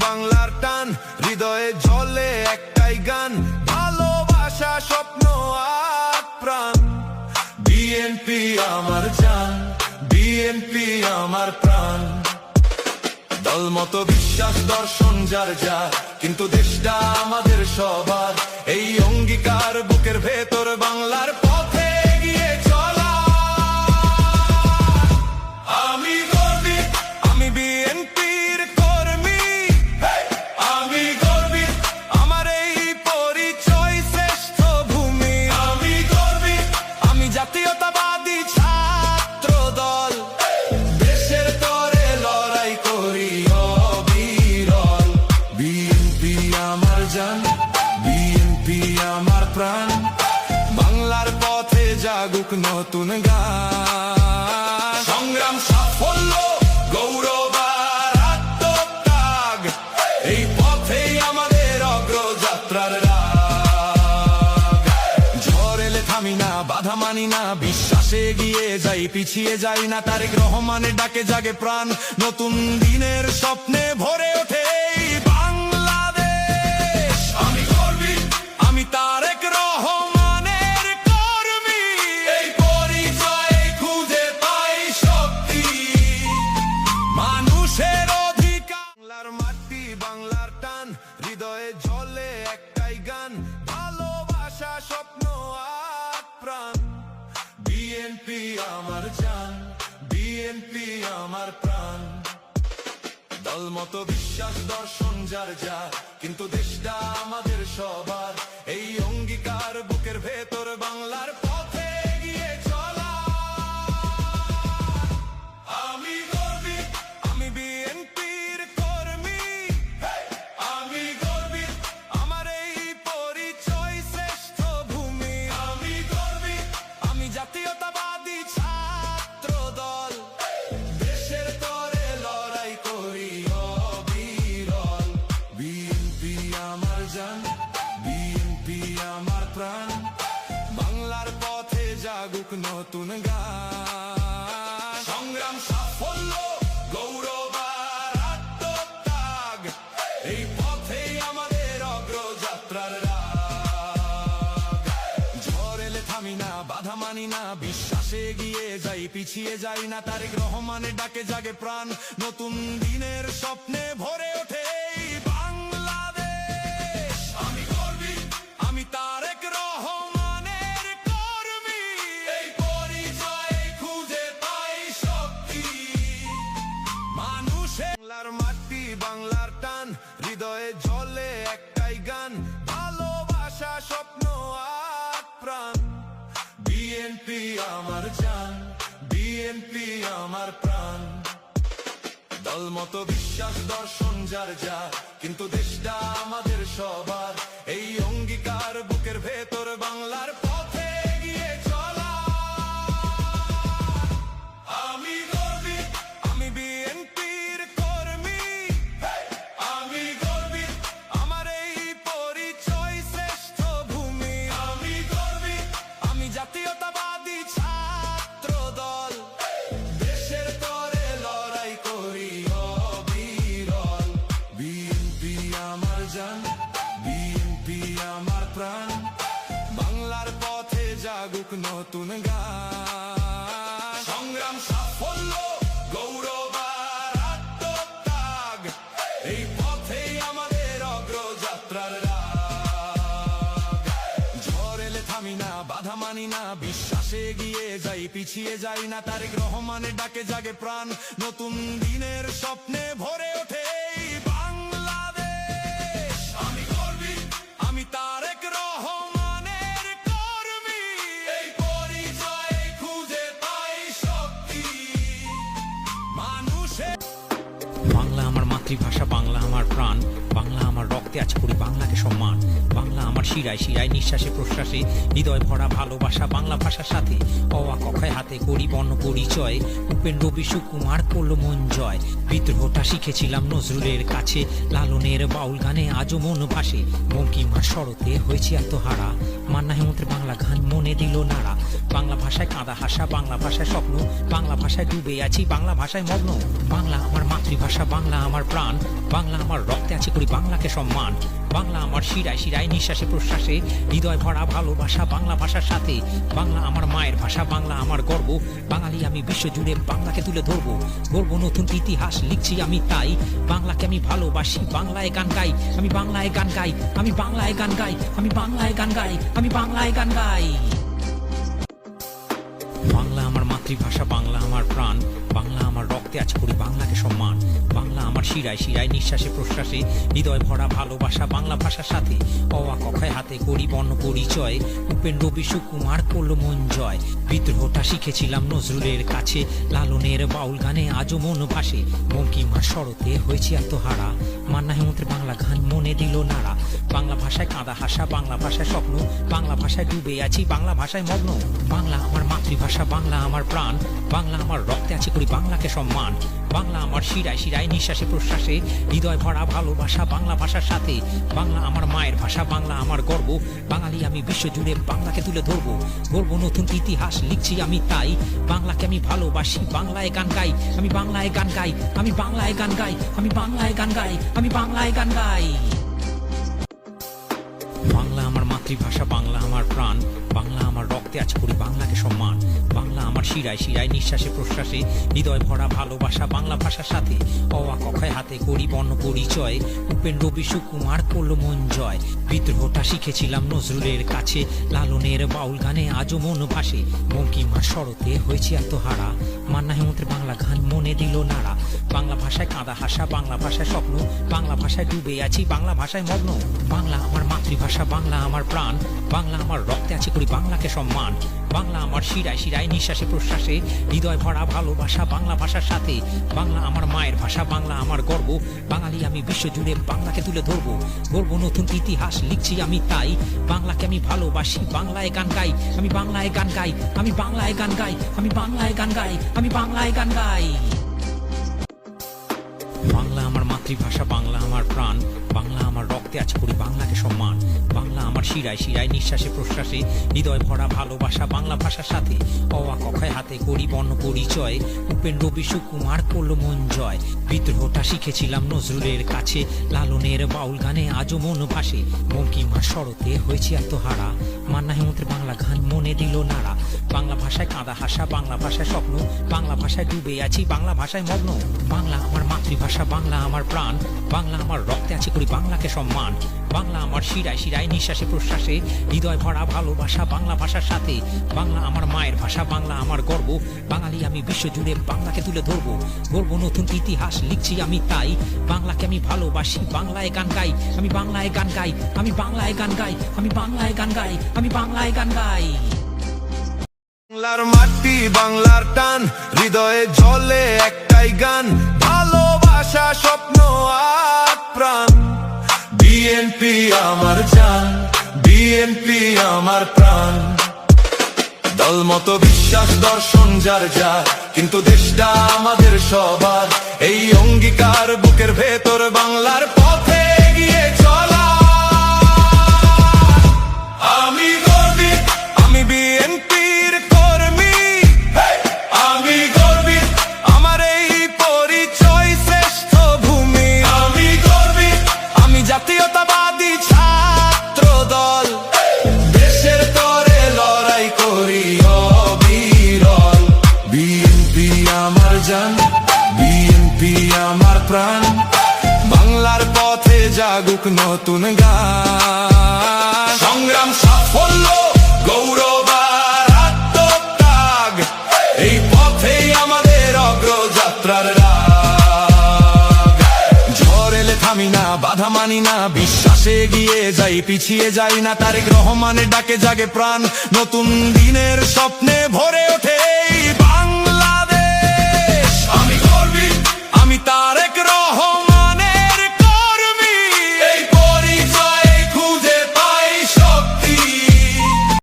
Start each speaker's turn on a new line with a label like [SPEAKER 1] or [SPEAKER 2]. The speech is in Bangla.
[SPEAKER 1] বাংলার টান, হৃদয়ে জ্বলে একটাই গান, ভালোবাসা স্বপ্ন আর প্রাণ। বিএনপি আমার জান, বিএনপি আমার প্রাণ। দলমত বিশ্বাস দর্শন যার যার, কিন্তু দেশটা আমাদের সবার। এই অঙ্গীকার বুকের ভেতর, বাংলার পথে এগিয়ে চলা। আমি গর্বিত, আমি বিএনপির কর্মী। আমি গর্বিত, আমার এই পরিচয় শ্রেষ্ঠ ভূমি। আমি গর্বিত, আমি জাতীয়তাবাদী ছাত্র দল, দেশের তরে লড়াই করি অবিরল। বিএনপি আমার জান, বিএনপি আমার প্রাণ। বাংলার পথে জাগুক নতুন গান। সংগ্রাম সাফল্য গৌরব আর আত্মত্যাগ, এই পথেই আমাদের অগ্রযাত্রার রাগ। ঝড় এলে থামি না, বাধা মানি না, বিশ্বাসে এগিয়ে যাই, পিছিয়ে যাই না। তারেক রহমানের ডাকে জাগে প্রাণ, নতুন দিনের স্বপ্নে ভরে ওঠে এই বাংলাদেশ। আমি গর্বিত, আমি তারেক রহমানের কর্মী। এই পরিচয়ে খুঁজে পাই শক্তি, মানুষের অধিকার। বাংলার মাটি, বাংলার টান, হৃদয়ে জ্বলে একটাই গান, ভালোবাসা স্বপ্ন আর প্রাণ। বিএনপি আমার জান, বিএনপি আমার প্রাণ। দলমত বিশ্বাস দর্শন যার যার, কিন্তু দেশটা আমাদের সবার। এই অঙ্গীকার বুকের ভেতর, বাংলার পথে এগিয়ে চলা। আমি গর্বিত, আমি বিএনপির কর্মী। আমি গর্বিত, আমার এই পরিচয় শ্রেষ্ঠ ভূমি। আমি গর্বিত, আমি জাতীয়তাবাদী ছাত্র দল, দেশের তরে লড়াই করি অবিরল। বিএনপি আমার জান, বিএনপি আমার প্রাণ। বাংলার পথে জাগুক নতুন গান। সংগ্রাম সাফল্য গৌরব আর আত্মত্যাগ, এই পথেই আমাদের অগ্রযাত্রার রাগ। ঝড় এলে থামি না, বাধা মানি না, বিশ্বাসে এগিয়ে যাই, পিছিয়ে যাই না। তারেক রহমানের ডাকে জাগে প্রাণ, নতুন দিনের স্বপ্নে ভরে ওঠে এই বাংলাদেশ। আমি গর্বিত, আমি তারেক রহমানের কর্মী। এই পরিচয়ে খুঁজে পাই শক্তি, মানুষের। বাংলার মাটি, বাংলার টান, হৃদয়ে জ্বলে একটাই গান, ভালোবাসা স্বপ্ন আর প্রাণ। বিএনপি আমার জান, বিএনপি আমার প্রাণ। দলমত বিশ্বাস দর্শন যার যার, কিন্তু দেশটা আমাদের সবার। এই অঙ্গীকার বুকের ভেতর, বাংলার পথে এগিয়ে চলা। আমি গর্বিত, আমি বিএনপির কর্মী। আমি গর্বিত, আমার এই পরিচয় শ্রেষ্ঠ ভূমি। আমি গর্বিত, আমি জাতীয়তাবাদী ছাত্র দল, দেশের তরে লড়াই করি অবিরল। বিএনপি আমার জান, বিএনপি আমার প্রাণ। বাংলার পথে জাগুক নতুন গান। সংগ্রাম সাফল্য গৌরব আর আত্মত্যাগ, এই পথেই আমাদের অগ্রযাত্রার রাগ। ঝড় এলে থামি না, বাধা মানি না, বিশ্বাসে এগিয়ে যাই, পিছিয়ে যাই না। তারেক রহমানের ডাকে জাগে প্রাণ, নতুন দিনের স্বপ্নে ভরে ওঠে এই বাংলাদেশ। আমি গর্বিত, আমি তারেক রহমানের কর্মী। এই পরিচয়ে খুঁজে পাই শক্তি, মানুষের।
[SPEAKER 2] বাংলা আমার মাতৃভাষা, বাংলা আমার প্রাণ। বাংলা আমার রক্তে আছে, করি বাংলাকে সম্মান। বাংলা আমার শিরায় শিরায়, নিঃশ্বাসে প্রশ্বাসে, হৃদয় ভরা ভালোবাসা। বাংলা ভাষার সাথে অ আ ক খ হাতে করি বর্ণ পরিচয়। উপেন্দ্র সুকুমার করলো মন জয়। বিদ্রোহটা শিখেছিলাম নজরুলের কাছে, লালনের বাউল গানে আজও মন ভাসে। বঙ্কিমার শরতে হয়েছে আত্মহারা, মান্না হেমন্তের বাংলা গান মনে দিল নাড়া। বাংলা ভাষায় কাঁদা হাসা, বাংলা ভাষায় স্বপ্ন, বাংলা ভাষায় ডুবে আছি, বাংলা ভাষায় মগ্ন। বাংলা আমার মাতৃভাষা, বাংলা আমার প্রাণ, বাংলা আমার রক্তে আছে করি বাংলাকে সম্মান। বাংলা আমার শিরায় শিরায় নিঃশ্বাসে প্রশ্বাসে, হৃদয় ভরা ভালোবাসা বাংলা ভাষার সাথে। বাংলা আমার মায়ের ভাষা, বাংলা আমার গর্ব, বাঙালি আমি বিশ্বজুড়ে বাংলাকে তুলে ধরবো। বলবো নতুন ইতিহাস লিখছি আমি তাই, বাংলাকে আমি ভালোবাসি, বাংলায় গান গাই, আমি বাংলায় গান গাই, আমি বাংলায় গান গাই, আমি বাংলায় গান গাই, আমি বাংলায় গান গাই। বাংলা আমার মাতৃভাষা, বাংলা আমার প্রাণ, বাংলা আমার রক্তে আছে করি বাংলাকে সম্মান। বাংলা আমার শিরায় শিরায় নিঃশ্বাসে প্রশ্বাসে, হৃদয় ভরা ভালোবাসা বাংলা ভাষার সাথে। অ আ ক খ হাতে করি বর্ণ পরিচয়, উপেন্দ্র সুকুমার করলো মন জয়। বিদ্রোহটা শিখেছিলাম নজরুলের কাছে, লালনের বাউল গানে আজও মন ভাসে। বঙ্কিমার শরতে হয়েছে আত্মহারা, মান্না হেমন্তের বাংলা গান মনে দিল নাড়া। বাংলা ভাষায় কাঁদা হাসা, বাংলা ভাষায় স্বপ্ন, বাংলা ভাষায় ডুবে আছি, বাংলা ভাষায় মগ্ন। বাংলা আমার মাতৃভাষা, বাংলা আমার প্রাণ, বাংলা আমার রক্তে আছে করি বাংলাকে সম্মান। বাংলা আমার শিরায় শিরায় নিঃশ্বাসে প্রশ্বাসে, হৃদয় ভরা ভালোবাসা বাংলা ভাষার সাথে। বাংলা আমার মায়ের ভাষা, বাংলা আমার গর্ব, বাঙালি আমি বিশ্বজুড়ে বাংলাকে তুলে ধরবো। বলবো নতুন ইতিহাস লিখছি আমি তাই, বাংলাকে আমি ভালোবাসি, বাংলায় গান গাই, আমি বাংলায় গান গাই, আমি বাংলায় গান গাই, আমি বাংলায় গান গাই, আমি বাংলায় গান গাই। বাংলা আমার মাতৃভাষা, বাংলা আমার প্রাণ, বাংলা আমার রক্তে আছে করি বাংলাকে সম্মান। বাংলা আমার শিরায় শিরায় নিঃশ্বাসে প্রশ্বাসে, হৃদয় ভরা ভালোবাসা বাংলা ভাষার সাথে। অ আ ক খ হাতে করি বর্ণ পরিচয়, উপেন্দ্র সুকুমার করলো মন জয়। বিদ্রোহটা শিখেছিলাম নজরুলের কাছে, লালনের বাউল গানে আজও মন ভাসে। বঙ্কিমার শরতে হয়েছে আত্মহারা, মান্না হেমন্তের বাংলা গান মনে দিল নাড়া। বাংলা ভাষায় কাঁদা হাসা, বাংলা ভাষায় স্বপ্ন, বাংলা ভাষায় ডুবে আছি, বাংলা ভাষায় মগ্ন। বাংলা আমার মাতৃভাষা, বাংলা আমার প্রাণ, বাংলা আমার রক্তে আছে করি বাংলাকে সম্মান। বাংলা আমার শিরায় শিরায় নিঃশ্বাসে প্রশ্বাসে, হৃদয় ভরা ভালোবাসা বাংলা ভাষার সাথে। বাংলা আমার মায়ের ভাষা, বাংলা আমার গর্ব, বাঙালি আমি বিশ্বজুড়ে বাংলাকে তুলে ধরবো। বলবো নতুন ইতিহাস লিখছি আমি তাই, বাংলাকে আমি ভালোবাসি, বাংলায় গান গাই, আমি বাংলায় গান গাই, আমি বাংলায় গান গাই, আমি বাংলায় গান গাই, আমি বাংলায় গান গাই। বাংলা আমার মাতৃভাষা, বাংলা আমার প্রাণ, বাংলা আমার রক্তে আছে করি বাংলাকে সম্মান। বাংলা আমার শিরায় শিরায় নিঃশ্বাসে প্রশ্বাসে, হৃদয় ভরা ভালোবাসা বাংলা ভাষার সাথে। অ আ ক খ হাতে করি বর্ণ পরিচয়, উপেন্দ্র সুকুমার করলো মন জয়। বিদ্রোহটা শিখেছিলাম নজরুলের কাছে, লালনের বাউল গানে আজও মন ভাসে। বঙ্কিমার শরতে হয়েছে আত্মহারা, মান্না হেমন্তের বাংলা গান মনে দিল নাড়া। বাংলা ভাষায় কাঁদা হাসা, বাংলা ভাষায় স্বপ্ন, বাংলা ভাষায় ডুবে আছি, বাংলা ভাষায় মগ্ন। বাংলা আমার মাতৃভাষা, বাংলা আমার প্রাণ, বাংলা আমার রক্তে আছে করি বাংলাকে সম্মান। বাংলা আমার শিরায় শিরায় নিঃশ্বাসে প্রশ্বাসে, হৃদয় ভরা ভালোবাসা বাংলা ভাষার সাথে। বাংলা আমার মায়ের ভাষা, বাংলা আমার গর্ব, বাঙালি আমি বিশ্বজুড়ে বাংলাকে তুলে ধরবো। বলবো নতুন ইতিহাস লিখছি আমি তাই, বাংলাকে আমি ভালোবাসি, বাংলায় গান গাই, আমি বাংলায় গান গাই, আমি বাংলায় গান গাই, আমি বাংলায় গান গাই, আমি বাংলায় গান গাই।
[SPEAKER 1] বাংলার মাটি, বাংলার টান, হৃদয়ে জ্বলে একটাই গান, ভালোবাসা স্বপ্ন আর প্রাণ। বিএনপি আমার জান, বিএনপি আমার প্রাণ। দল মতো বিশ্বাস দর্শন যার যার, কিন্তু দেশটা আমাদের সবার। এই অঙ্গীকার বুকের ভেতর, বাংলার পথে এগিয়ে চলা। আমি গর্বিত, আমি বিএনপির কর্মী, আমি গর্বিত, আমার এই পরিচয় শ্রেষ্ঠ ভূমি। আমি গর্বিত, আমি জাতীয়তাবাদী ছাত্র দল, দেশের তরে লড়াই করি অবিরল। বিএনপি আমার জান, বিএনপি আমার প্রাণ, বাংলার পথে জাগুক নতুন গান। সংগ্রাম সাফল্য গৌরব আর আত্মত্যাগ, এই পথেই আমাদের অগ্রযাত্রার রাগ। ঝড় এলে থামি না, বাধা মানি না, বিশ্বাসে এগিয়ে যাই, পিছিয়ে যাই না। তারেক রহমানের ডাকে জাগে প্রাণ, নতুন দিনের স্বপ্নে ভরে ওঠে